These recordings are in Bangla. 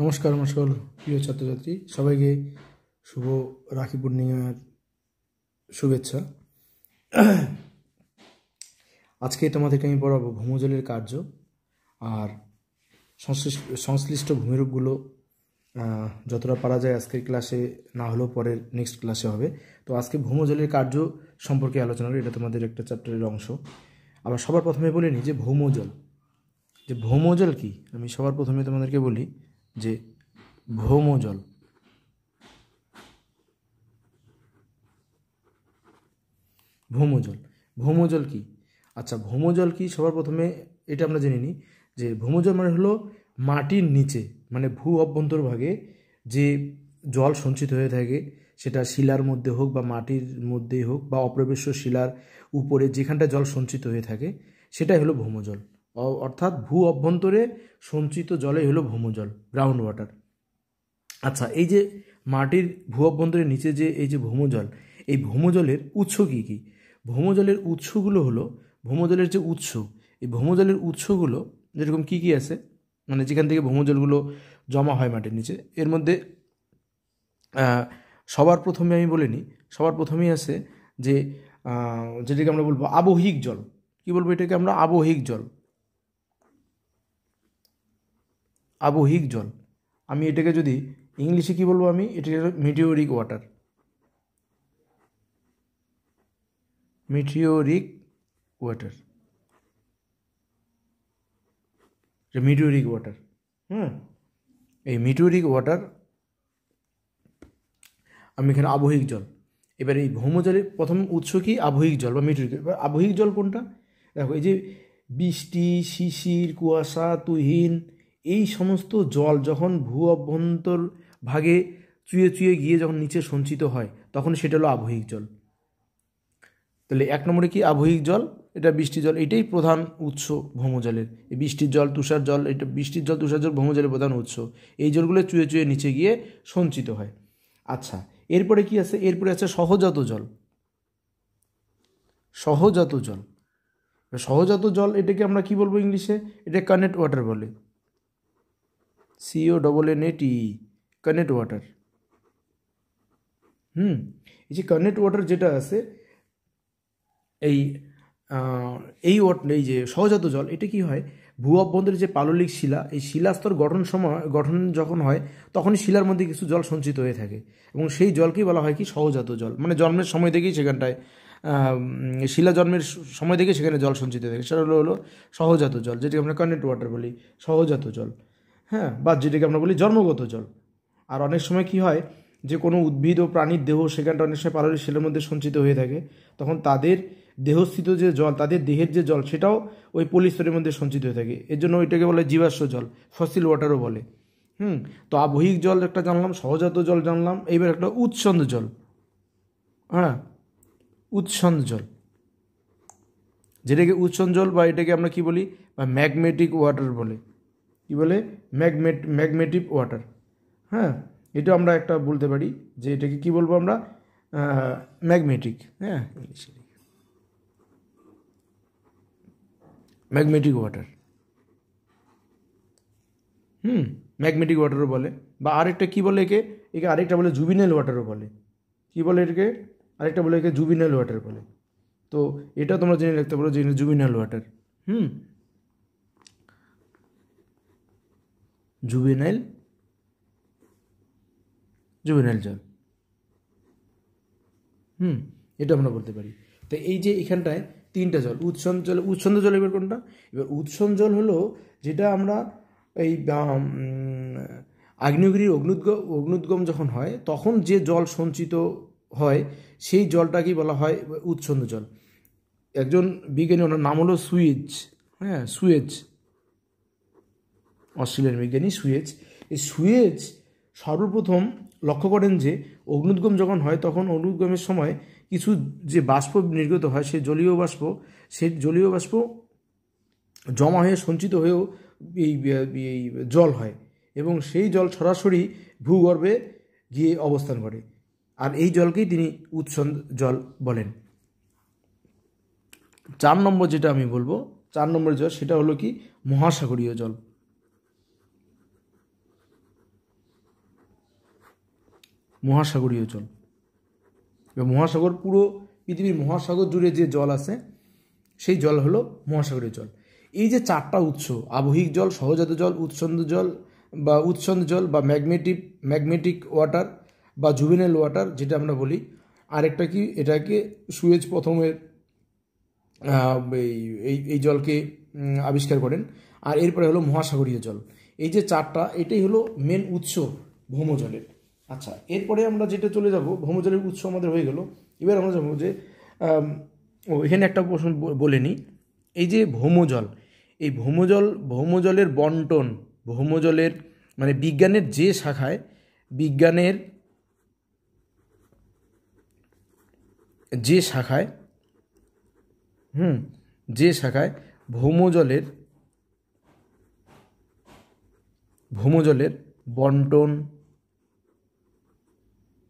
নমস্কার আমার সকল প্রিয় ছাত্রছাত্রী, সবাইকে শুভ রাখি পূর্ণিমার শুভেচ্ছা। আজকে তোমাদেরকে আমি পড়াবো ভৌমজলের কার্য আর সংশ্লিষ্ট ভূমিরূপগুলো যতটা পারা যায় আজকের ক্লাসে, না হলেও পরের নেক্সট ক্লাসে হবে। তো আজকে ভৌমজলের কার্য সম্পর্কে আলোচনা করি, এটা তোমাদের একটা চ্যাপ্টারের অংশ। আবার সবার প্রথমে বলে নিই যে ভৌমজল কি। আমি সবার প্রথমে তোমাদেরকে বলি যে ভৌমজল ভৌমজল কি। আচ্ছা, ভৌমজল কি সবার প্রথমে এটা আমরা জেনে নিই যে ভৌমজল মানে হলো মাটির নিচে, মানে ভূ অভ্যন্তরভাগে যে জল সঞ্চিত হয়ে থাকে, সেটা শিলার মধ্যে হোক বা মাটির মধ্যেই হোক বা অপ্রবেশ্য শিলার উপরে যেখানটা জল সঞ্চিত হয়ে থাকে সেটাই হলো ভৌমজল। অর্থাৎ ভূ অভ্যন্তরে সঞ্চিত জলে হলো ভৌমজল, গ্রাউন্ড ওয়াটার। আচ্ছা, এই যে মাটির ভূ অভ্যন্তরের নিচে যে এই যে ভৌমজল, এই ভৌমজলের উৎস কী কী? ভৌমজলের উৎসগুলো হলো, ভৌমজলের যে উৎস, এই ভৌমজলের উৎসগুলো যেরকম কী কী আছে, মানে যেখান থেকে ভৌমজলগুলো জমা হয় মাটির নিচে, এর মধ্যে সবার প্রথমে আমি বলে নিই, সবার প্রথমেই আছে যে যেটাকে আমরা বলবো আবহিক জল। কি বলবো এটাকে আমরা? আবহিক জল। আবহিক জল আমি এটাকে যদি ইংলিশে কি বলবো, আমি এটাকে meteoric water. Meteoric water, meteoric water. এই মিটিওরিক ওয়াটার আমি এখানে আবহিক জল। এবার এই ভৌমজলের প্রথম উৎস কি? আবহিক জল বা মিটিওরিক। এবার আবহিক জল কোনটা? দেখো, এই যে বৃষ্টি, শিশির, কুয়াশা, তুহিন, এই সমস্ত জল যখন ভূ অভ্যন্তর ভাগে চুয়ে চুয়ে গিয়ে যখন নিচে সঞ্চিত হয় তখন সেটা হলো আবহিক জল। তাহলে এক নম্বরে কি? আবহিক জল, এটা বৃষ্টি জল, এটাই প্রধান উৎস ভৌমজলের। এই বৃষ্টির জল, তুষার জল, এটা বৃষ্টির জল, তুষার জল ভৌমজলের প্রধান উৎস। এই জলগুলো চুয়ে চুয়ে নিচে গিয়ে সঞ্চিত হয়। আচ্ছা, এরপরে কি আছে? এরপরে আছে সহজাত জল। সহজাত জল, সহজাত জল এটাকে আমরা কি বলবো ইংলিশে? এটা কানেক্ট ওয়াটার বলে। CONNET, connect water. এই যে কানেক্ট ওয়াটার যেটা আছে, এই এই যে সহজাত জল, এটা কি হয়? ভূ অভ্যন্তরে যে পাললিক শিলা, এই শিলাস্তর গঠন যখন হয় তখন শিলার মধ্যে কিছু জল সঞ্চিত হয়ে থাকে এবং সেই জলকেই বলা হয় কি? সহজাত জল। মানে জন্মের সময় থেকেই সেখানটায় শিলা জন্মের সময় থেকে সেখানে জল সঞ্চিত হয়ে থাকে, সেটা হলো সহজাত জল, যেটাকে আমরা কানেক্ট ওয়াটার বলি, সহজাত জল। বা যেটাকে আমরা বলি জন্মগত জল। আর অনেক সময় কি হয় যে কোনো উদ্ভিদ ও প্রাণীর দেহ সেখানটা অনেক সময় পাললিক শিলার মধ্যে সঞ্চিত হয়ে থাকে, তখন তাদের দেহস্থিত যে জল, তাদের দেহের যে জল, সেটাও ওই পলিস্তরের মধ্যে সঞ্চিত হয়ে থাকে। এর জন্য ওইটাকে বলে জীবাশ্ম জল, ফসিল ওয়াটারও বলে। তো আবহিক জল একটা জানলাম, সহজাত জল জানলাম, এইবার একটা উৎসন্ধ জল। উৎসন্ধ জল, যেটাকে উৎসন্ধ জল বা এটাকে আমরা কি বলি? বা ম্যাগমেটিক ওয়াটার বলে। কি বলে? ম্যাগমেটিক ওয়াটার। এটা আমরা একটা বলতে পারি যে এটাকে কি বলবো আমরা? ম্যাগমেটিক। ইংলিশে ম্যাগমেটিক ওয়াটার। ম্যাগমেটিক ওয়াটারও বলে। বা আরেকটা কি বলে একে? আরেকটা বলে জুবিনাল ওয়াটারও বলে। কি বলে এটাকে? আরেকটা বলে একে জুবিনাল ওয়াটার বলে। তো এটা তোমরা জেনে রাখতে পারো যে জুবিনাল ওয়াটার। জুবিনাইল জল, এটা আমরা বলতে পারি। তো এই যে এখানটায় তিনটা জল, উৎসন্ধ জল এবার কোনটা? এবার উৎসন্ধ জল হলো যেটা আমরা এই আগ্নেয়গিরির অগ্নুদ্গম যখন হয় তখন যে জল সঞ্চিত হয় সেই জলটাকেই বলা হয় উৎসন্ধ জল। একজন বিজ্ঞানী, ওনার নাম হলো সুয়েজ, অস্ট্রেলিয়ান বিজ্ঞানী সুয়েজ। এই সুয়েজ সর্বপ্রথম লক্ষ্য করেন যে অগ্নুদ্গম যখন হয় তখন অগ্নুদ্গমের সময় কিছু যে বাষ্প নির্গত হয়, সেই জলীয় বাষ্প জমা হয়ে সঞ্চিত হয়েও এই জল হয় এবং সেই জল সরাসরি ভূগর্ভে গিয়ে অবস্থান করে, আর এই জলকেই তিনি উৎসন্ধ জল বলেন। 4 নম্বর যেটা আমি বলবো, 4 নম্বর জল, সেটা হলো কি? মহাসাগরীয় জল। মহাসাগরীয় জল। মহাসাগর, পুরো পৃথিবীর মহাসাগর জুড়ে যে জল আছে সেই জল হলো মহাসাগরীয় জল। এই যে চারটা উৎস, আবহিক জল, সহজাত জল, উৎসন্দ জল বা ম্যাগমেটিক ওয়াটার বা জুভেনাইল ওয়াটার যেটা আমরা বলি, আরেকটা কি, এটাকে সুয়েজ প্রথমের এই জলকে আবিষ্কার করেন। আর এরপরে হলো মহাসাগরীয় জল। এই যে চারটা, এটাই হলো মেন উৎস ভৌমজলের। আচ্ছা, এরপরে আমরা যেটা চলে যাব, ভৌমজলের উৎস আমাদের হয়ে গেল। এবার আমরা যাবো যে এখানে একটা প্রশ্ন বলে নিই। এই যে ভৌমজল, এই ভৌমজলের বন্টন, ভৌমজলের মানে বিজ্ঞানের যে শাখায়, যে শাখায় ভৌমজলের বন্টন,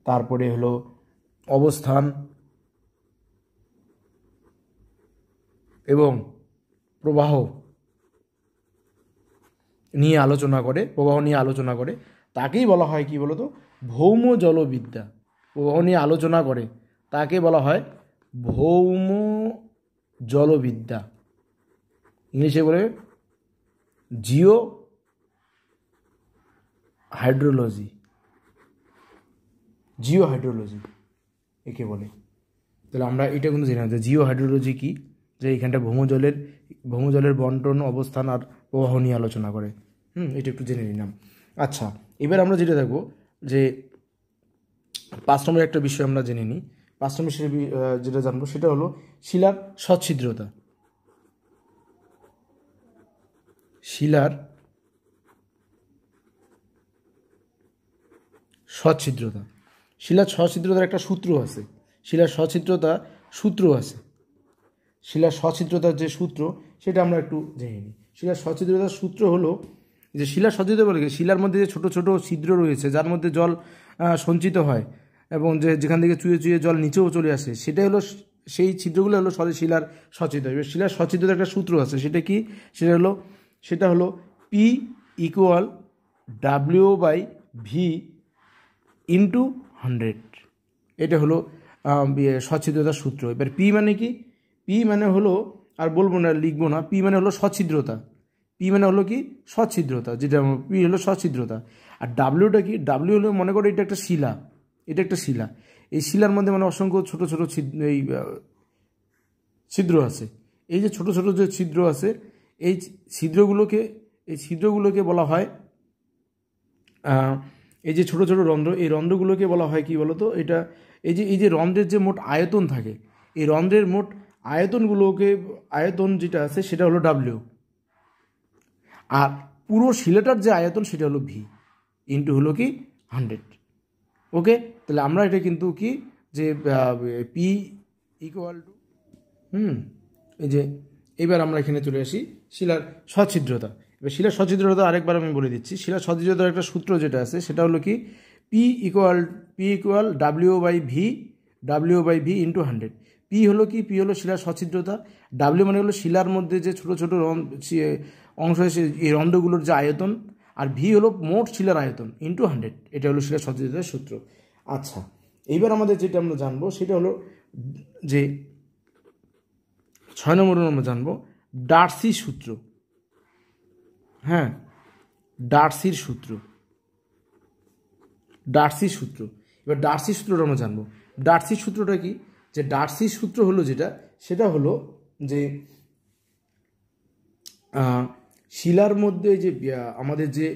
তারপরে হলো অবস্থান এবং প্রবাহ নিয়ে আলোচনা করে তাকেই বলা হয় কি বলতো, ভৌম জলবিদ্যা। প্রবাহ নিয়ে আলোচনা করে তাকে বলা হয় ভৌম জলবিদ্যা। ইংলিশে বলে জিও হাইড্রোলজি একে বলে। তাহলে আমরা এটা কিন্তু জানি না যে জিও হাইড্রোলজি কি, যে এখানটা ভৌমজলের বন্টন, অবস্থান আর প্রবাহ নিয়ে আলোচনা করে। এটা একটু জেনে নিলাম। আচ্ছা, এবার আমরা যেটা দেখবো যে 5 নম্বর একটা বিষয় আমরা জেনে নিই। 5 নম্বর যেটা জানবো সেটা হলো শিলার সচ্ছিদ্রতা। শিলার সচ্ছিদ্রতার একটা সূত্র আছে। শিলার সচ্ছিদ্রতার যে সূত্র সেটা আমরা একটু জেনে নিই। শিলার সচ্ছিদ্রতার সূত্র হলো যে শিলার সচ্ছিদ্রতা বলে শিলার মধ্যে যে ছোট ছোট ছিদ্র রয়েছে যার মধ্যে জল সঞ্চিত হয় এবং যেখান থেকে চুয়ে চুয়ে জল নিচেও চলে আসে, সেটা হলো, সেই ছিদ্রগুলো হলো শিলার সচ্ছিদ্রতা। এবার শিলার সচ্ছিদ্রতার একটা সূত্র আছে, সেটা কি, সেটা হলো P = W/V × 100। এটা হলো সচ্ছিদ্রতার সূত্র। এবার পি মানে কি, পি মানে হলো, আর বলবো না, লিখবো না, পি মানে হলো সচ্ছিদ্রতা। যেটা পি হলো সচ্ছিদ্রতা। আর ডাব্লিউটা কি, ডাব্লিউ হলো, মনে করো এটা একটা শিলা, এই শিলার মধ্যে মানে অসংখ্য ছোট ছোট ছিদ্র আছে। এই যে ছোট ছোট যে ছিদ্র আছে, এই ছিদ্রগুলোকে বলা হয়, এই যে ছোট ছোট রন্ধ্র, এই রন্ধ্রগুলোকে বলা হয় কি বলতো, এটা এই যে রন্ধ্রের যে মোট আয়তন থাকে, এই রন্ধ্রের মোট আয়তন যেটা আছে সেটা হলো ডাব্লিউ। আর পুরো শিলাটার যে আয়তন সেটা হলো ভি ইন্টু হলো কি 100। ওকে, তাহলে আমরা এটা কিন্তু কি যে পি = এই যে এবার আমরা এখানে চলে আসি শিলার সচ্ছিদ্রতা। এবার শিলার সচ্ছিদ্রতা আরেকবার আমি বলে দিচ্ছি। শিলার সচ্ছিদ্রতার একটা সূত্র যেটা আছে সেটা হলো কি P = W/V × 100। পি হলো কি, পি হলো শিলার সচ্ছিদ্রতা, ডাব্লিউ মানে হলো শিলার মধ্যে যে ছোট ছোট অংশ আছে এই রন্ধ্রগুলোর যে আয়তন, আর ভি হলো মোট শিলার আয়তন × 100। এটা হলো শিলার সচ্ছিদ্রতার সূত্র। আচ্ছা, এইবার আমাদের যেটা আমরা জানবো সেটা হলো যে 6 নম্বর আমরা জানবো ডার্সি সূত্র। ডার্সির সূত্র। এবার ডার্সি সূত্রটা আমরা জানবো। ডার্সি সূত্রটা কি, যে ডার্সি সূত্র হলো সেটা হলো যে শিলার মধ্যে যে আমাদের যে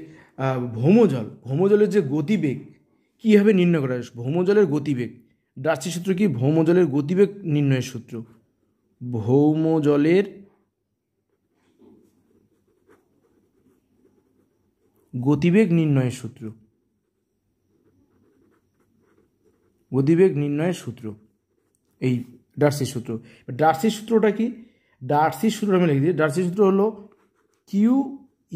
ভৌমজলের যে গতিবেগ কীভাবে নির্ণয় করা হয়, ভৌমজলের গতিবেগ। ডার্সি সূত্র কি, ভৌমজলের গতিবেগ নির্ণয়ের সূত্র। ভৌমজলের গতিবেগ নির্ণয়ের সূত্র, এই ডার্সি সূত্র। ডার্সি সূত্রটা কি, ডার্সি সূত্র আমি লিখে দিই। ডার্সি সূত্র হলো Q =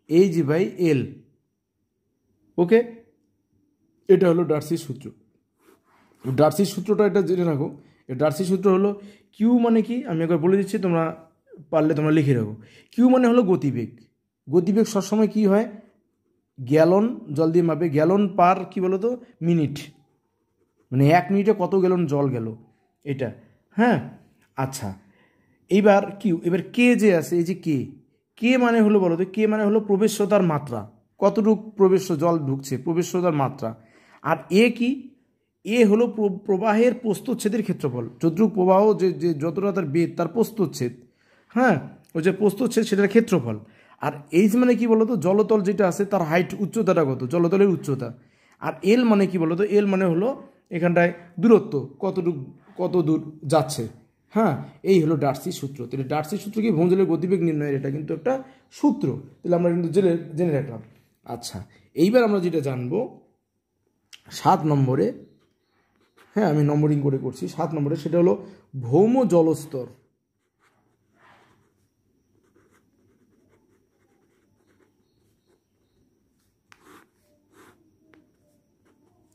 K/H/L। ওকে, এটা হলো ডার্সি সূত্র। ডার্সি সূত্রটা এটা জেনে রাখো। ডার্সি সূত্র হলো কিউ মানে কি, আমি একবার বলে দিচ্ছি, তোমরা পারলে তোমরা লিখে রাখো। কিউ মানে হলো গতিবেগ, গতিবেগ সবসময় কি হয়, গ্যালন জল দিয়ে মাপে, গ্যালন পার কি বলতো মিনিট, মানে 1 মিনিটে কত গ্যালন জল গেল এটা। হ্যাঁ, আচ্ছা এইবার কি, এবার কে যে আছে, এই যে কে মানে হলো বলো তো, কে মানে হলো প্রবেশ্যতার মাত্রা, কতটুকু প্রবেশ্য জল ঢুকছে, প্রবেশ্যতার মাত্রা। আর এ কি, এ হলো প্রবাহের প্রস্থচ্ছেদের ক্ষেত্রফল, যতটুকু প্রবাহ যে যতটা তার বেদ তার প্রস্থচ্ছেদ, হ্যাঁ ওই যে প্রস্থচ্ছেদ সেটার ক্ষেত্রফল। আর এইচ মানে কি বলতো, জলতল যেটা আছে তার হাইট, উচ্চতাটা কত, জলতলের উচ্চতা। আর এল মানে কি বলতো, এল মানে হলো এখানটায় দূরত্ব, কত দূর যাচ্ছে। হ্যাঁ, এই হলো ডার্সি সূত্র। তাহলে ডার্সি সূত্র কি, ভৌমজলের গতিবেগ নির্ণয়ের এটা কিন্তু একটা সূত্র, তাহলে আমরা কিন্তু জেনে রাখলাম। আচ্ছা, এইবার আমরা যেটা জানবো 7 নম্বরে, হ্যাঁ আমি নম্বরিং করে করছি 7 নম্বরে, সেটা হলো ভৌম জলস্তর।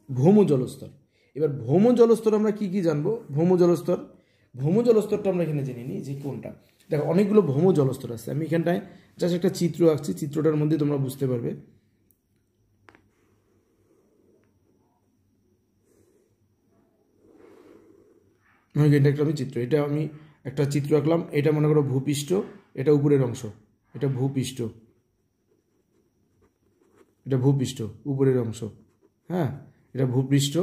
ভৌম জলস্তর। এবার ভৌম জলস্তর আমরা কি কি জানবো, ভৌম জলস্তরটা আমরা এখানে জেনে নিই যে কোনটা। দেখো অনেকগুলো ভৌম জলস্তর আছে, আমি এখানটায় জাস্ট একটা চিত্র আঁকছি, চিত্রটার মধ্যে তোমরা বুঝতে পারবে। এটা আমি একটা চিত্র আঁকলাম, এটা মনে করো ভূপৃষ্ঠ, এটা উপরের অংশ, এটা ভূপৃষ্ঠ, উপরের অংশ, হ্যাঁ এটা ভূপৃষ্ঠ।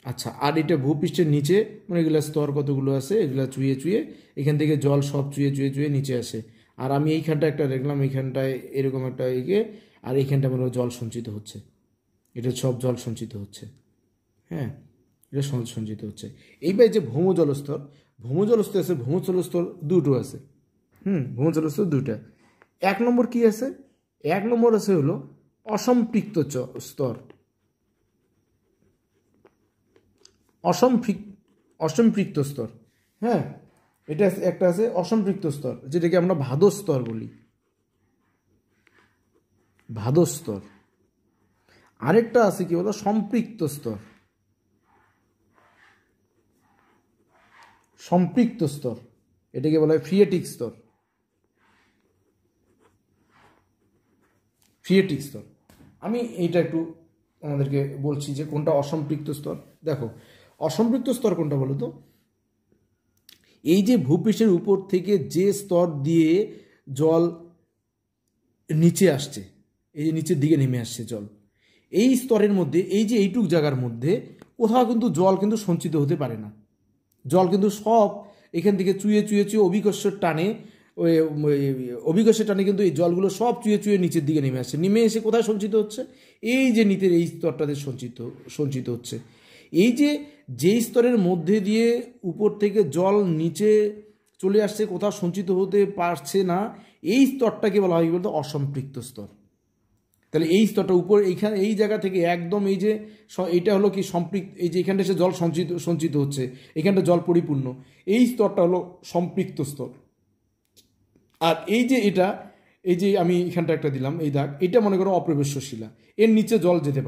আচ্ছা, আর এটা ভূপৃষ্ঠের নিচে, মানে এগুলো স্তর কতগুলো আছে, এগুলো চুয়ে এখান থেকে জল সব চুয়ে নিচে আসে। আর আমি এইখানটা একটা দেখলাম, এইখানটায় এরকম একটা এগিয়ে, আর এইখানটা মনে হয় জল সঞ্চিত হচ্ছে, এটা সব জল সঞ্চিত হচ্ছে, হ্যাঁ এটা সঞ্চিত হচ্ছে। এইবার যে ভৌম জলস্তর আছে, ভৌম জলস্তর দুটো আছে, ভৌম জলস্তর দুটা। 1 নম্বর কি আছে, 1 নম্বর আছে হলো অসম্পৃক্ত স্তর, অসম্পৃক্ত স্তর, হ্যাঁ এটা একটা আছে অসম্পৃক্ত স্তর, যেটাকে আমরা ভাদস্তর বলি, ভাদস্তর। আরেকটা আছে কি বলো, সম্পৃক্ত স্তর, এটাকে বলা হয় ফ্রিয়েটিক স্তর, আমি এইটা একটু আমাদেরকে বলছি যে কোনটা অসম্পৃক্ত স্তর। দেখো অসম্পৃক্ত স্তর কোনটা বলো তো, এই যে ভূপৃষ্ঠের উপর থেকে যে স্তর দিয়ে জল নিচে আসছে, এই যে নিচের দিকে নেমে আসছে জল, এই স্তরের মধ্যে, এই যে এইটুক জায়গার মধ্যে কোথাও কিন্তু জল কিন্তু সঞ্চিত হতে পারে না, জল কিন্তু সব এখান থেকে চুয়ে অভিকর্ষের টানে, অভিকর্ষের টানে কিন্তু এই জলগুলো সব চুয়ে নিচের দিকে নেমে আসছে, নেমে এসে কোথায় সঞ্চিত হচ্ছে, এই যে নিচের এই স্তরটাতে সঞ্চিত হচ্ছে। এই যেই স্তরের মধ্যে দিয়ে উপর থেকে জল নিচে চলে আসছে, কোথাও সঞ্চিত হতে পারছে না, এই স্তরটাকে বলা হয় বলতো অসম্পৃক্ত স্তর। তাহলে এই স্তরটা উপর এইখানে এই জায়গা থেকে একদম এই যে এইটা হলো কি সম্পৃক্ত, এই যে এখানটা এসে জল সঞ্চিত হচ্ছে, এখানটা জল পরিপূর্ণ, এই স্তরটা হলো সম্পৃক্ত স্তর। আর এই যে এটা, এই যে আমি এখানটা একটা দিলাম এই দাগ, এটা মনে করো অপ্রবেশ্য শিলা, এর নিচে জল যেতে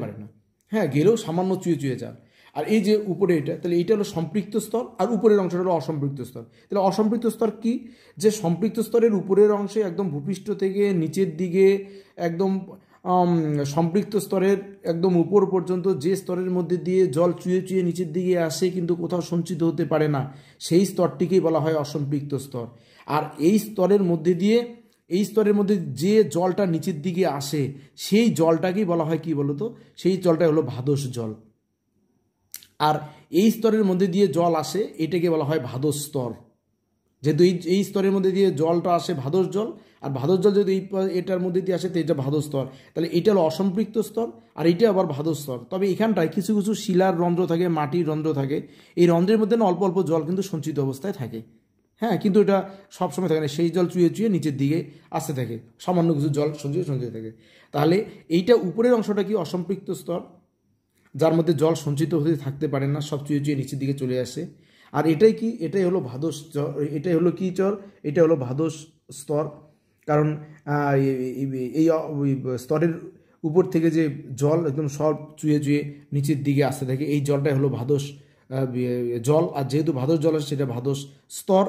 পারে না, হ্যাঁ গেলেও সামান্য চুয়ে যান। আর এই যে উপরে এটা, তাহলে এইটা হলো সম্পৃক্ত স্তর, আর উপরের অংশটা হলো অসম্পৃক্ত স্তর। তাহলে অসম্পৃক্ত স্তর কি, যে সম্পৃক্ত স্তরের উপরের অংশে একদম ভূপৃষ্ঠ থেকে নিচের দিকে একদম সম্পৃক্ত স্তরের একদম উপর পর্যন্ত যে স্তরের মধ্যে দিয়ে জল চুয়ে নিচের দিকে আসে কিন্তু কোথাও সঞ্চিত হতে পারে না, সেই স্তরটিকেই বলা হয় অসম্পৃক্ত স্তর। আর এই স্তরের মধ্যে যে জলটা নিচের দিকে আসে, সেই জলটাকেই বলা হয় কি বলতো, সেই জলটা হলো ভাদস জল। আর এই স্তরের মধ্যে দিয়ে জল আসে, এটাকে বলা হয় ভাদস স্তর। যেহেতু এই স্তরের মধ্যে দিয়ে জলটা আসে ভাদস জল, আর ভাদস জল যদি এটার মধ্যে দিয়ে আসে তো এটা ভাদস স্তর, তাহলে এটা হলো অসম্পৃক্ত স্তর, আর এটা আবার ভাদস স্তর। তবে এখানটায় কিছু শিলার রন্ধ্র থাকে, মাটির রন্ধ্র থাকে, এই রন্ধ্রের মধ্যে না অল্প জল কিন্তু সঞ্চিত অবস্থায় থাকে, হ্যাঁ কিন্তু এটা সবসময় থাকে না, সেই জল চুয়ে নিচের দিকে আসতে থাকে, সামান্য কিছু জল সঞ্চিত থাকে। তাহলে এইটা উপরের অংশটা কি অসম্পৃক্ত স্তর, যার মধ্যে জল সঞ্চিত হতে থাকতে পারে না, সব চুয়ে নিচের দিকে চলে আসে। আর এটাই হলো ভাদস, এটাই হলো কি চর, এটা হলো ভাদস স্তর। কারণ এই স্তরের উপর থেকে যে জল একদম সব চুয়ে নিচের দিকে আসতে থাকে, এই জলটাই হলো ভাদস জল। আর যেহেতু ভাদস জল আছে, সেটা ভাদস স্তর।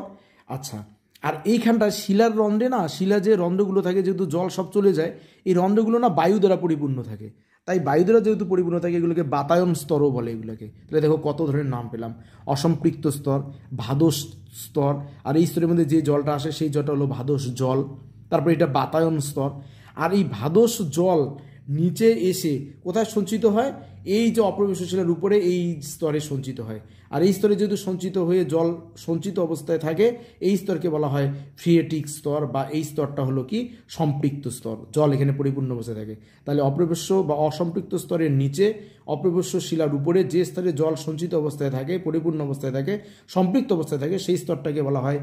আচ্ছা, আর এইখানটা শিলার রন্ধ্রে না, শিলা যে রন্ধ্রগুলো থাকে, যেহেতু জল সব চলে যায়, এই রন্ধ্রগুলো না বায়ু দ্বারা পরিপূর্ণ থাকে। তাই বায়ু দ্বারা যেহেতু পরিপূর্ণ থাকে, এগুলোকে বাতায়ন স্তরও বলে এগুলোকে। তাহলে দেখো কত ধরনের নাম পেলাম, অসম্পৃক্ত স্তর, ভাদস স্তর, আর এই স্তরের মধ্যে যে জলটা আসে সেই জলটা হলো ভাদস জল। তারপরে এটা বাতায়ন স্তর। আর এই ভাদস জল নিচে এসে কোথায় সঞ্চিত হয়, এই যে অপ্রবেশ্য শিলার উপরে এই স্তরে সঞ্চিত হয়। আর এই স্তরে যেহেতু সঞ্চিত হয়ে জল সঞ্চিত অবস্থায় থাকে, এই স্তরকে বলা হয় ফ্রিয়েটিক স্তর, বা এই স্তরটা হলো কি সম্পৃক্ত স্তর, জল এখানে পরিপূর্ণ অবস্থায় থাকে। তাহলে অপ্রবেশ্য বা অসম্পৃক্ত স্তরের নিচে, অপ্রবেশ্য শিলার উপরে যে স্তরে জল সঞ্চিত অবস্থায় থাকে, পরিপূর্ণ অবস্থায় থাকে, সম্পৃক্ত অবস্থায় থাকে, সেই স্তরটাকে বলা হয়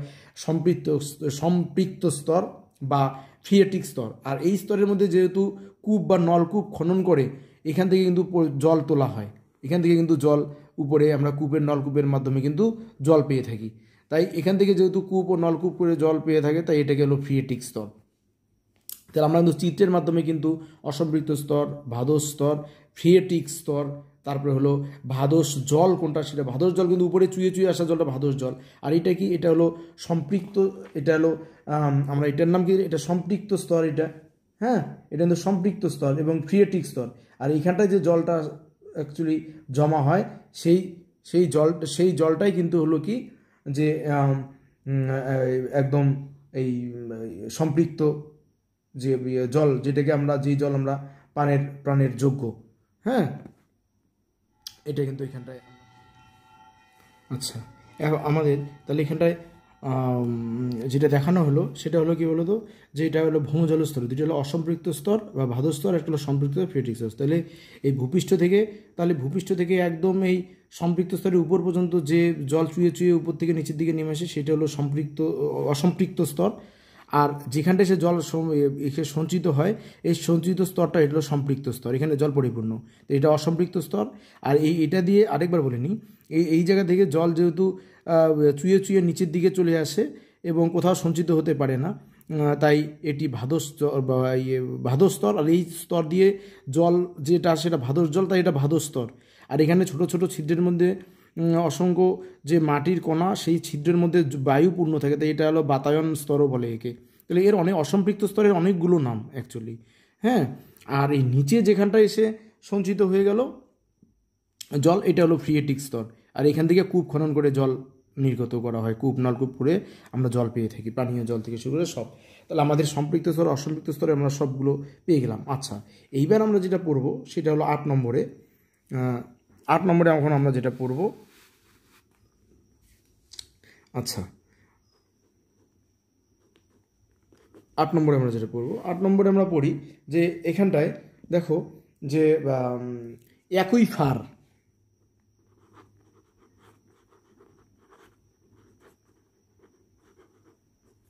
সম্পৃক্ত স্তর বা ফ্রিয়েটিক স্তর। আর এই স্তরের মধ্যে যেহেতু কূপ বা নলকূপ খনন করে এখান থেকে কিন্তু জল তোলা হয়, এখান থেকে কিন্তু জল উপরে আমরা কূপের নলকূপের মাধ্যমে কিন্তু জল পেয়ে থাকি। তাই এখান থেকে যেহেতু কূপ ও নলকূপ করে জল পেয়ে থাকে, তাই এটাকে হলো ফ্রিয়েটিক স্তর। তাহলে আমরা কিন্তু চিত্রের মাধ্যমে কিন্তু অসম্পৃক্ত স্তর, ভাদস স্তর, ফ্রিয়েটিক স্তর, তারপরে হলো ভাদস জল কোনটা, সেটা ভাদস জল কিন্তু উপরে চুয়ে চুয়ে আসা জলটা ভাদস জল। আর এটা কি, এটা হলো সম্পৃক্ত, এটা হলো আমরা এটার নাম কি, এটা সম্পৃক্ত স্তর এটা, হ্যাঁ, এটা কিন্তু সম্পৃক্ত স্তর এবং ফ্রিয়েটিক স্তর। আর এইখানটায় যে জলটা অ্যাকচুয়ালি জমা হয়, সেই জলটাই কিন্তু হলো কি যে একদম এই সম্পৃক্ত যে জল, যেটাকে আমরা, যেই জল আমরা প্রাণের যোগ্য, হ্যাঁ, এটা কিন্তু এখানটায়। আচ্ছা, আমাদের তাহলে এখানটায় যেটা দেখানো হলো সেটা হলো কি বলতো, যে এটা হলো ভৌমজল স্তর, দুটো হলো অসম্পৃক্ত স্তর বা ভাদস স্তর, একটা হলো সম্পৃক্ত ফ্রিয়েটিক স্তর। তাহলে এই ভূপৃষ্ঠ থেকে একদম এই সম্পৃক্ত স্তরের উপর পর্যন্ত যে জল চুয়ে চুয়ে উপর থেকে নিচের দিকে নেমে আসে, সেটা হলো অসম্পৃক্ত স্তর। আর যেখানটায় সে জল সঞ্চিত হয়, এই সঞ্চিত স্তরটা এটা হলো সম্পৃক্ত স্তর, এখানে জল পরিপূর্ণ, তো এটা অসম্পৃক্ত স্তর। আর এটা দিয়ে আরেকবার বলে নিই, এই জায়গা থেকে জল যেহেতু চুয়ে চুয়ে নিচের দিকে চলে আসে এবং কোথাও সঞ্চিত হতে পারে না, তাই এটি ভাদস স্তর। আর এই স্তর দিয়ে জল যেটা সেটা ভাদস জল, তাই এটা ভাদস স্তর। আর এখানে ছোট ছোট ছিদ্রের মধ্যে অসংখ্য যে মাটির কণা, সেই ছিদ্রের মধ্যে বায়ু পূর্ণ থাকে, তাই এটা হলো বাতায়ন স্তরও বলে একে। তাহলে এর অসম্পৃক্ত স্তরের অনেকগুলো নাম অ্যাকচুয়ালি, হ্যাঁ। আর এই নিচে যেখানটা এসে সঞ্চিত হয়ে গেল জল, এটা হলো ফ্রিয়েটিক স্তর। আর এখান থেকে কূপ খনন করে জল নির্গত করা হয়, কূপ নলকূপ করে আমরা জল পেয়ে থাকি, পানীয় জল থেকে শুরু করে সব। তাহলে আমাদের সম্পৃক্ত স্তর, অসম্পৃক্ত স্তরে আমরা সবগুলো পেয়ে গেলাম। আচ্ছা, এইবার আমরা যেটা পড়ব সেটা হলো 8 নম্বরে। 8 নম্বরে এখন আমরা যেটা পড়ব, আচ্ছা 8 নম্বরে আমরা যেটা পড়ব, 8 নম্বরে আমরা পড়ি যে এখানটায় দেখো যে অ্যাকুইফার,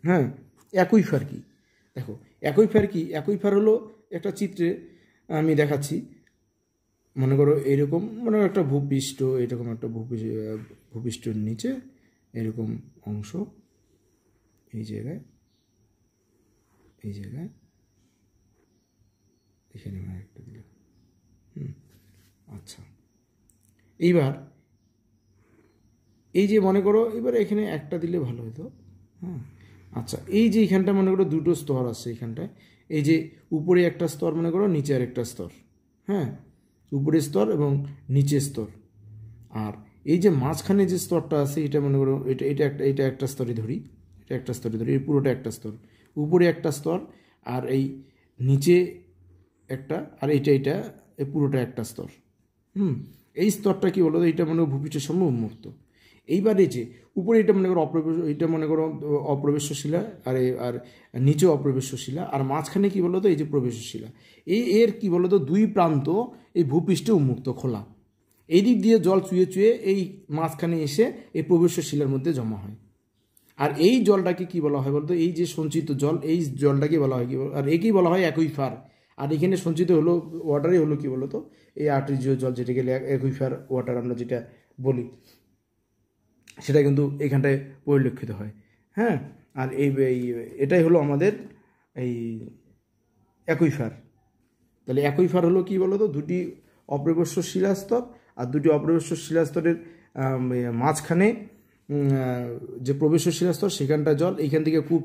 হ্যাঁ, অ্যাকুইফার কি, দেখো অ্যাকুইফার কি, অ্যাকুইফার হলো একটা চিত্রে আমি দেখাচ্ছি, মনে করো এরকম, মনে করো একটা ভূপৃষ্ঠ, এরকম একটা ভূপৃষ্ঠের নিচে এরকম অংশ, এই জায়গায় এখানে একটা দিলাম, আচ্ছা। এইবার এই যে মনে করো, এবার এখানে একটা দিলে ভালো হতো, হ্যাঁ। আচ্ছা, এই যে এখানটা মনে করো দুটো স্তর আছে এখানটায়, এই যে উপরে একটা স্তর মনে করো, নিচে আর একটা স্তর, হ্যাঁ, উপরের স্তর এবং নিচের স্তর। আর এই যে মাঝখানে যে স্তরটা আছে, এটা মনে করো এটা একটা স্তরে ধরি, এটা একটা স্তরে ধরি, এই পুরোটা একটা স্তর, উপরে একটা স্তর, আর এই নিচে একটা, আর এটা এই পুরোটা একটা স্তর। এই স্তরটা কি বলো, এটা মনে করো ভূপৃষ্ঠের সঙ্গে উন্মুক্ত। এইবারে যে উপরে এটা মনে করো অপ্রবেশ্য শিলা, আর নিচে অপ্রবেশ্য শিলা, আর মাঝখানে কি বলতো এই যে প্রবেশ্য শিলা। এর কি বলতো দুই প্রান্ত এই ভূপৃষ্ঠে উন্মুক্ত, খোলা। এই দিক দিয়ে জল চুয়ে চুয়ে এই মাঝখানে এসে এই প্রবেশ্য শিলার মধ্যে জমা হয়। আর এই জলটাকে কি বলা হয় বলতো, এই যে সঞ্চিত জল, এই জলটাকে বলা হয় কি, আর একেই বলা হয় অ্যাকুইফার। আর এখানে সঞ্চিত হলো ওয়াটারই হলো কি বলতো, এই আর্টেরিয়াল জল, যেটাকে অ্যাকুইফার ওয়াটার আমরা যেটা বলি, সেটা কিন্তু এখানটায় পরিলক্ষিত হয়, হ্যাঁ। আর এটাই হলো আমাদের এই অ্যাকুইফার। তাহলে অ্যাকুইফার হলো কি বলতো, দুটি অপ্রবেশ্য শিলাস্তর, আর দুটি অপ্রবেশ্য শিলাস্তরের মাঝখানে যে প্রবেশ্য শিলাস্তর সেখানটা জল, এইখান থেকে কূপ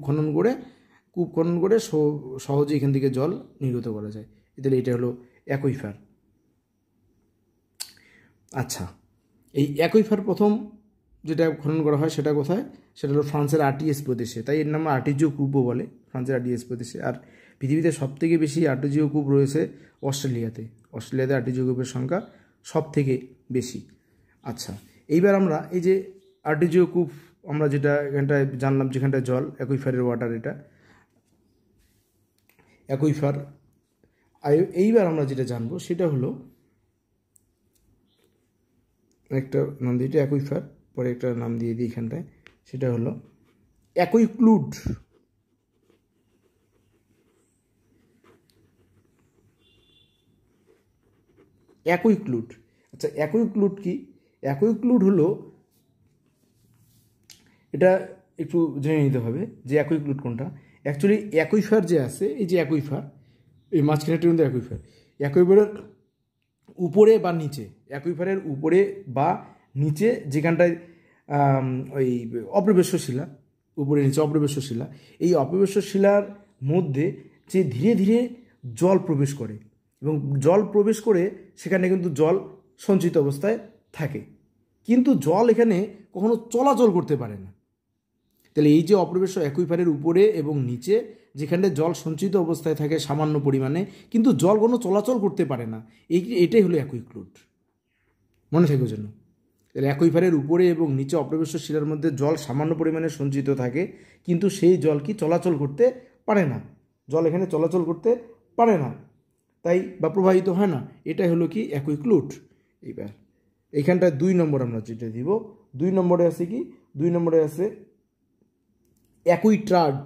খনন করে সহজে এখান থেকে জল নির্গত করা যায়। তাহলে এটা হলো অ্যাকুইফার। আচ্ছা, এই অ্যাকুইফার প্রথম যেটা খনন করা হয় সেটা কোথায়? সেটা হলো ফ্রান্সের আর্টিয়েস প্রদেশে, তাই এর নাম আর্টিজিও কূপও বলে, ফ্রান্সের আর্টিয়েস প্রদেশে। আর পৃথিবীতে সবথেকে বেশি আর্টিজিও কূপ রয়েছে অস্ট্রেলিয়াতে আর্টিজিও কূপের সংখ্যা সব থেকে বেশি। আচ্ছা, এইবার আমরা এই যে আর্টিজিও কূপ আমরা যেটা এখানটায় জানলাম, যেখানটায় জল, অ্যাকুইফারের ওয়াটার, এটা অ্যাকুইফার। এইবার আমরা যেটা জানবো সেটা হলো একটা নাম দিয়ে, এটা অ্যাকুইফার, পরে একটা নাম দিয়ে দিই এখানটায়, সেটা হলো অ্যাকুইক্লুড। অ্যাকুইক্লুড, আচ্ছা অ্যাকুইক্লুড কি? অ্যাকুইক্লুড হলো, এটা একটু জেনে নিতে হবে যে অ্যাকুইক্লুড কোনটা। অ্যাকচুয়ালি অ্যাকুইফার যে আছে, এই যে অ্যাকুইফার, এই মাঝখানেরটা কিন্তু অ্যাকুইফারের উপরে বা নিচে, অ্যাকুইফারের উপরে বা নিচে যেখানটায় ওই অপ্রবেশ্য শিলা, উপরে নিচে অপ্রবেশ্য শিলা, এই অপ্রবেশ্য শিলার মধ্যে যে ধীরে ধীরে জল প্রবেশ করে, এবং জল প্রবেশ করে সেখানে কিন্তু জল সঞ্চিত অবস্থায় থাকে, কিন্তু জল এখানে কখনো চলাচল করতে পারে না। তাহলে এই যে অপ্রবেশ্য অ্যাকুইফারের উপরে এবং নিচে যেখানে জল সঞ্চিত অবস্থায় থাকে সামান্য পরিমাণে, কিন্তু জল কোনো চলাচল করতে পারে না, এটাই হলো অ্যাকুইক্লুড, মনে থাকার জন্য। তাহলে অ্যাকুইফারের উপরে এবং নিচে অপ্রবেশ্য শিলার মধ্যে জল সামান্য পরিমাণে সঞ্চিত থাকে, কিন্তু সেই জল কি চলাচল করতে পারে না, জল এখানে চলাচল করতে পারে না, তাই বা প্রবাহিত হয় না, এটাই হলো কি অ্যাকুইক্লুড। এইবার এইখানটায় 2 নম্বর আমরা যেটা দিব, 2 নম্বরে আছে কি? 2 নম্বরে আছে অ্যাকুইট্রাড।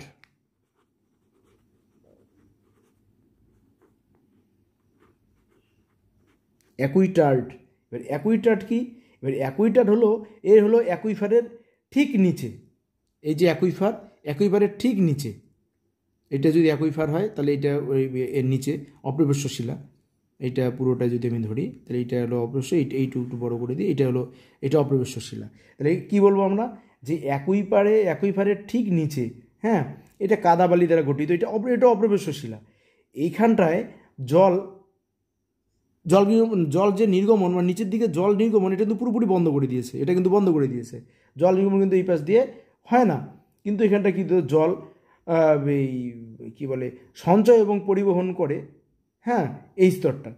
অ্যাকুইটার্ড। এবার অ্যাকুইটার্ড কি? এবার অ্যাকুইটার্ড হলো, এর হলো অ্যাকুইফারের ঠিক নিচে, এই যে অ্যাকুইফারের ঠিক নিচে, এটা যদি অ্যাকুইফার হয় তাহলে এটা এর নিচে অপ্রবেশ্য শিলা, এইটা পুরোটা যদি আমি ধরি তাহলে এটা হলো অপ্রবেশ্য, এইটু একটু বড় করে দিই, এটা অপ্রবেশ্য শিলা। তাহলে কি বলবো আমরা? যে অ্যাকুইফারের ঠিক নিচে, হ্যাঁ, এটা কাদাবালি দ্বারা গঠিত, এটা অপ্রবেশ্য শিলা। এইখানটায় জল যে নির্গমন, মানে নিচের দিকে জল নির্গমন, এটা কিন্তু পুরোপুরি বন্ধ করে দিয়েছে, জল নির্গমন কিন্তু এই পাশ দিয়ে হয় না, কিন্তু এখানটা কিন্তু জল এই কী বলে সঞ্চয় এবং পরিবহন করে, হ্যাঁ, এই স্তরটা।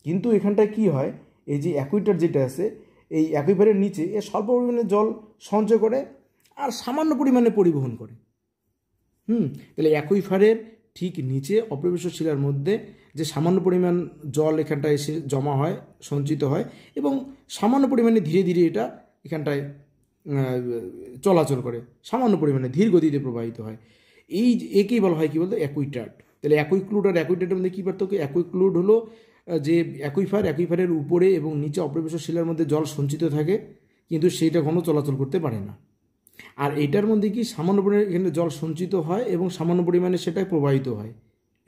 কিন্তু এখানটায় কি হয়, এই যে অ্যাকুইটার যেটা আছে, এই অ্যাকুইফারের নিচে এ স্বল্প পরিমাণে জল সঞ্চয় করে আর সামান্য পরিমাণে পরিবহন করে। তাহলে অ্যাকুইফারের ঠিক নিচে অপ্রবেশ্য শিলার মধ্যে যে সামান্য পরিমাণ জল এখানটায় এসে জমা হয়, সঞ্চিত হয়, এবং সামান্য পরিমাণে ধীরে ধীরে এটা এখানটায় চলাচল করে, সামান্য পরিমাণে ধীর গতিতে প্রবাহিত হয়, একেই বলা হয় কি বলতো অ্যাকুইটার্ড। তাহলে অ্যাকুইক্লুড আর অ্যাকুইটার্ডের মধ্যে কী পার্থক্য? অ্যাকুইক্লুড হলো যে অ্যাকুইফারের উপরে এবং নিচে অপ্রবেশ্য শিলার মধ্যে জল সঞ্চিত থাকে, কিন্তু সেইটা কোনো চলাচল করতে পারে না। আর এইটার মধ্যে কি সামান্য পরিমাণে এখানে জল সঞ্চিত হয় এবং সামান্য পরিমাণে সেটাই প্রবাহিত হয়,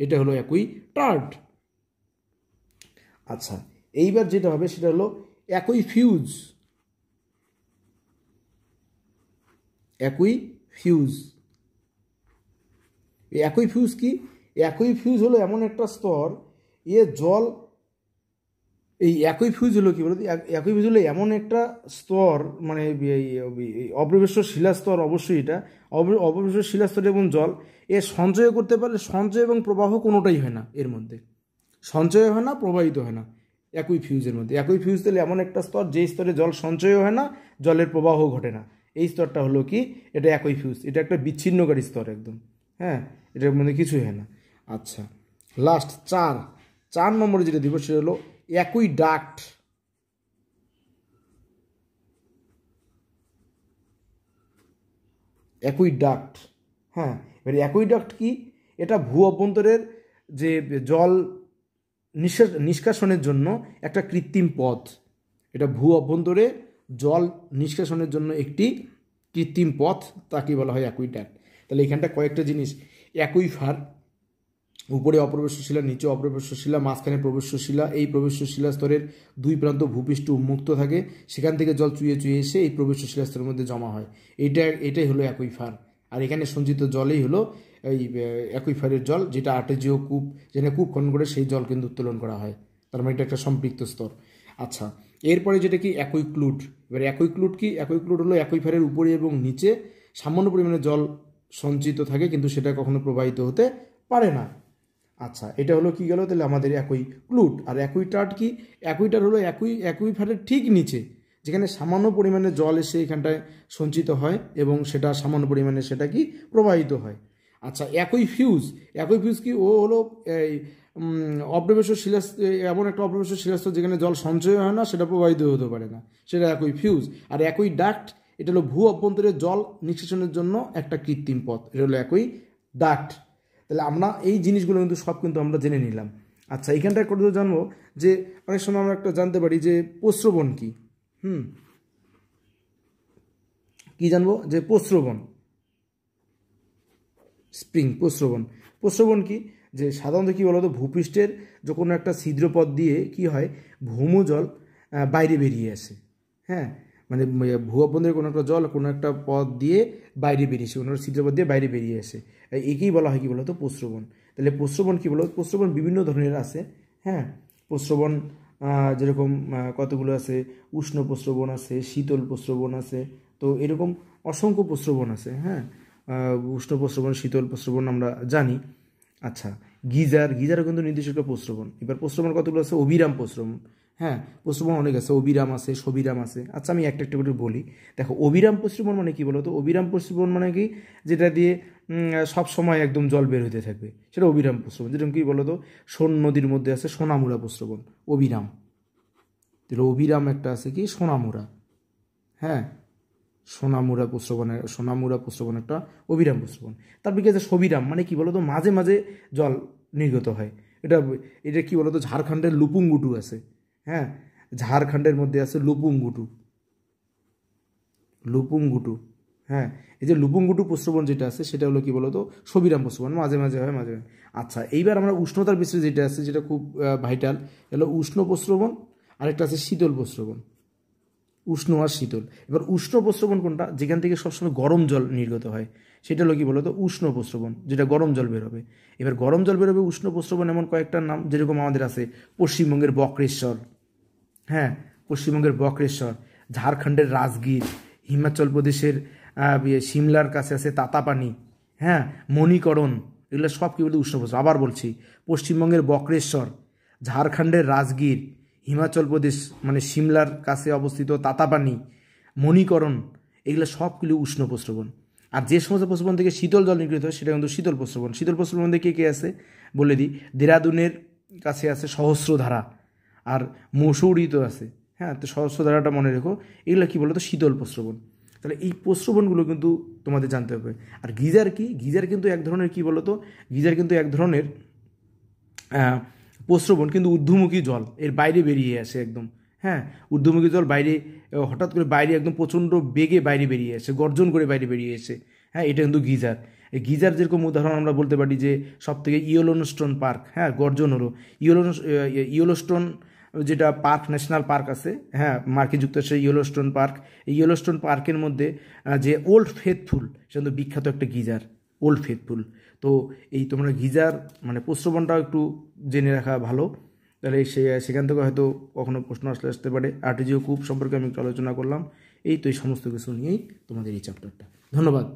এটা হলো অ্যাকুইটার্ড। আচ্ছা, এইবার যেটা হবে সেটা হলো অ্যাকুইফিউজ। অ্যাকুইফিউজ কি? অ্যাকুইফিউজ হলো এমন একটা স্তর, জল, এই অ্যাকুইফিউজ হলো কি বলতো, অ্যাকুইফিউজ হলো এমন একটা স্তর, মানে অপ্রবেশ্য শিলাস্তর, অবশ্যই এটা অপ্রবেশ্য শিলাস্তর, এবং জল সঞ্চয় করতে পারলে সঞ্চয় এবং প্রবাহ কোনোটাই হয় না, এর মধ্যে সঞ্চয় হয় না, প্রবাহিত হয় না অ্যাকুইফিউজের মধ্যে। অ্যাকুইফিউজ তাহলে এমন একটা স্তর যে স্তরে জল সঞ্চয় হয় না, জলের প্রবাহ ঘটে না, এই স্তরটা হলো কি? এটা অ্যাকুইফিউজ। এটা একটা বিচ্ছিন্নকারী স্তর একদম, হ্যাঁ, এটার মধ্যে কিছুই হয় না। আচ্ছা, লাস্ট 4 নম্বরে যেটা দিব সেটা হলো অ্যাকুইডাক্ট। হ্যাঁ, এবার অ্যাকুইডাক্ট কি? এটা ভূ অভ্যন্তরের যে জল নিষ্কাশনের জন্য একটা কৃত্রিম পথ, এটা ভূ অভ্যন্তরে জল নিষ্কাশনের জন্য একটি কৃত্রিম পথ, তাকে বলা হয় অ্যাকুইডাক্ট। তাহলে এখানটা কয়েকটা জিনিস, অ্যাকুইফার, উপরে অপ্রবেশ্য শিলা, নিচে অপ্রবেশ্য শিলা, মাঝখানে প্রবেশ্য শিলা। এই প্রবেশ্য শিলা স্তরের দুই প্রান্ত ভূপৃষ্ঠ উন্মুক্ত থাকে, সেখান থেকে জল চুইয়ে চুইয়ে এসে এই প্রবেশ্য শিলা স্তরের মধ্যে জমা হয়। এটাই হলো অ্যাকুইফার। আর এখানে সঞ্চিত জলেই হলো এই অ্যাকুইফারের জল, যেটা আর্টেজিও কূপ, যেখানে কূপ খনন করে সেই জল কিন্তু উত্তোলন করা হয়। তার মানে এটা একটা সম্পৃক্ত স্তর। আচ্ছা, এরপরে যেটা কি অ্যাকুইক্লুড। এবার অ্যাকুইক্লুড কি? অ্যাকুইক্লুড হলো অ্যাকুইফারের উপরে এবং নিচে সামান্য পরিমাণে জল সঞ্চিত থাকে, কিন্তু সেটা কখনো প্রবাহিত হতে পারে না। আচ্ছা, এটা হলো কি গেল তাহলে আমাদের অ্যাকুইক্লুড। আর অ্যাকুইটার্ড কি? অ্যাকুইটার্ড হলো অ্যাকুইফারের ঠিক নিচে, যেখানে সামান্য পরিমাণে জল এসে এখানটায় সঞ্চিত হয় এবং সেটা সামান্য পরিমাণে সেটা কি প্রবাহিত হয়। আচ্ছা, অ্যাকুইফিউজ কি? ও হলো এই অপ্রবেশ্য শিলা, এমন একটা অপ্রবেশ্য শিলাস্তর যেখানে জল সঞ্চয় হয় না, সেটা প্রবাহিত হতে পারে না, সেটা অ্যাকুইফিউজ। আর অ্যাকুইডাক্ট, এটা হলো ভূ অভ্যন্তরের জল নিষ্কাশনের জন্য একটা কৃত্রিম পথ, এটা হলো অ্যাকুইডাক্ট। তাহলে আমরা এই জিনিসগুলো কিন্তু সব কিন্তু আমরা জেনে নিলাম। আচ্ছা, এইখানটায় কত জানবো যে অনেক সময় আমরা একটা জানতে পারি যে প্রস্রবণ কি। কি জানবো? যে প্রস্রবণ, স্প্রিং, প্রস্রবণ কি? যে সাধারণত কি বলতো, ভূপৃষ্ঠের যে কোনো একটা ছিদ্রপথ দিয়ে কি হয়, ভৌমজল বাইরে বেরিয়ে আসে। হ্যাঁ, মানে ভূ অভ্যন্তরে কোনো একটা জল কোনো একটা পথ দিয়ে বাইরে বেরিয়েছে, কোনো একটা ছিদ্রপথ দিয়ে বাইরে বেরিয়ে আসে, একেই বলা হয় কি বলতো প্রস্রবণ। তাহলে প্রস্রবণ কি বলতো? প্রস্রবণ বিভিন্ন ধরনের আছে। হ্যাঁ, প্রস্রবণ যেরকম কতগুলো আছে, উষ্ণ প্রস্রবণ আছে, শীতল প্রস্রবণ আছে, তো এরকম অসংখ্য প্রস্রবণ আছে। হ্যাঁ, উষ্ণ প্রস্রবণ, শীতল প্রস্রবণ আমরা জানি। আচ্ছা, গিজারও কিন্তু নির্দিষ্ট একটা প্রস্রবণ। এবার প্রস্রবণ কতগুলো আছে? অবিরাম প্রস্রবণ। হ্যাঁ, প্রস্রবণ অনেক আছে, অবিরাম আছে, সবিরাম আছে। আচ্ছা, আমি একটা করে বলি। দেখো, অবিরাম প্রস্রবণ মানে কি বলো তো? অবিরাম প্রস্রবণ মানে কি? যেটা দিয়ে সব সময় একদম জল বের হতে থাকবে, সেটা অবিরাম প্রস্রবণ। যেরকম কি বলো তো, সোন নদীর মধ্যে আছে সোনামুড়া প্রস্রবণ, অবিরাম। তাহলে অবিরাম একটা আছে কি? সোনামুড়া। হ্যাঁ, সোনামুড়া প্রস্রবণ একটা অবিরাম প্রস্রবণ। তারপর কি আছে? সবিরাম মানে কি বলতো? মাঝে মাঝে জল নির্গত হয়। এটা কি বলতো? ঝাড়খণ্ডের লুপুংগুটু আছে। হ্যাঁ, ঝাড়খণ্ডের মধ্যে আছে লুপুংগুটু। হ্যাঁ, এই যে লুপুংগুটু প্রস্রবণ যেটা আছে, সেটা হলো কি বলতো? সবিরাম প্রস্রবণ, মাঝে মাঝে হয়, মাঝে মাঝে। আচ্ছা, এইবার আমরা উষ্ণতার বিষয়ে যেটা আছে, যেটা খুব ভাইটাল, হলো উষ্ণ প্রস্রবণ, আরেকটা আছে শীতল প্রস্রবণ। উষ্ণ আর শীতল। এবার উষ্ণ প্রস্রবণ কোনটা? যেখান থেকে সবসময় গরম জল নির্গত হয়, সেটা হলো কি বলতো? উষ্ণ প্রস্রবণ, যেটা গরম জল বেরোবে। এবার গরম জল বেরোবে উষ্ণ প্রস্রবণ এমন কয়েকটার নাম, যেরকম আমাদের আছে পশ্চিমবঙ্গের বক্রেশ্বর। হ্যাঁ, পশ্চিমবঙ্গের বক্রেশ্বর, ঝাড়খণ্ডের রাজগীর, হিমাচল প্রদেশের সিমলার কাছে আছে তাতাপানি। হ্যাঁ, মণিকরণ, এগুলো সব কী বলতে? উষ্ণ প্রস্রবণ। আবার বলছি, পশ্চিমবঙ্গের বক্রেশ্বর, ঝাড়খণ্ডের রাজগীর, হিমাচল প্রদেশ মানে সিমলার কাছে অবস্থিত তাতাপানি, মণিকরণ, এগুলো সবগুলো উষ্ণ প্রস্রবণ। আর যে সমস্ত প্রস্রবণ থেকে শীতল জল নির্গত হয়, সেটা কিন্তু শীতল প্রস্রবণ। শীতল প্রস্রবণ মধ্যে কে কে আছে বলে দিই। দেরাদুনের কাছে আছে সহস্রধারা, আর মসৌরি তো আছে। হ্যাঁ, তো সহস্রধারাটা মনে রেখো। এগুলো কী বলতো? শীতল প্রস্রবণ। তাহলে এই প্রস্রবণগুলো কিন্তু তোমাদের জানতে হবে। আর গিজার কি? গিজার কিন্তু এক ধরনের কি বলতো? গিজার কিন্তু এক ধরনের প্রস্রবণ, কিন্তু ঊর্ধ্বমুখী জল এর বাইরে বেরিয়ে আসে একদম। হ্যাঁ, ঊর্ধ্বমুখী জল বাইরে হঠাৎ করে বাইরে একদম প্রচণ্ড বেগে বাইরে বেরিয়ে আসে, গর্জন করে বাইরে বেরিয়ে এসে। হ্যাঁ, এটা কিন্তু গিজার। এই গিজার যেরকম উদাহরণ আমরা বলতে পারি যে সবথেকে ইয়েলোস্টোন পার্ক। হ্যাঁ, গর্জন হলো ইয়েলোস্টোন, যেটা পার্ক, ন্যাশনাল পার্ক আছে। হ্যাঁ, মার্কিন যুক্তরাষ্ট্রের ইয়েলোস্টোন পার্ক। এই ইয়েলোস্টোন পার্কের মধ্যে যে ওল্ড ফেথফুল, সেটা কিন্তু বিখ্যাত একটা গিজার, ওল্ড ফেথফুল। তো এই তোমরা গিজার মানে প্রস্রবণটাও একটু জেনে রাখা ভালো, তাহলে সেখান থেকে হয়তো কখনো প্রশ্ন আসতে পারে। আর্টেজিও কূপ সম্পর্কে আমি একটু আলোচনা করলাম। এই তো এই সমস্ত কিছু নিয়েই তোমাদের এই চ্যাপ্টারটা। ধন্যবাদ।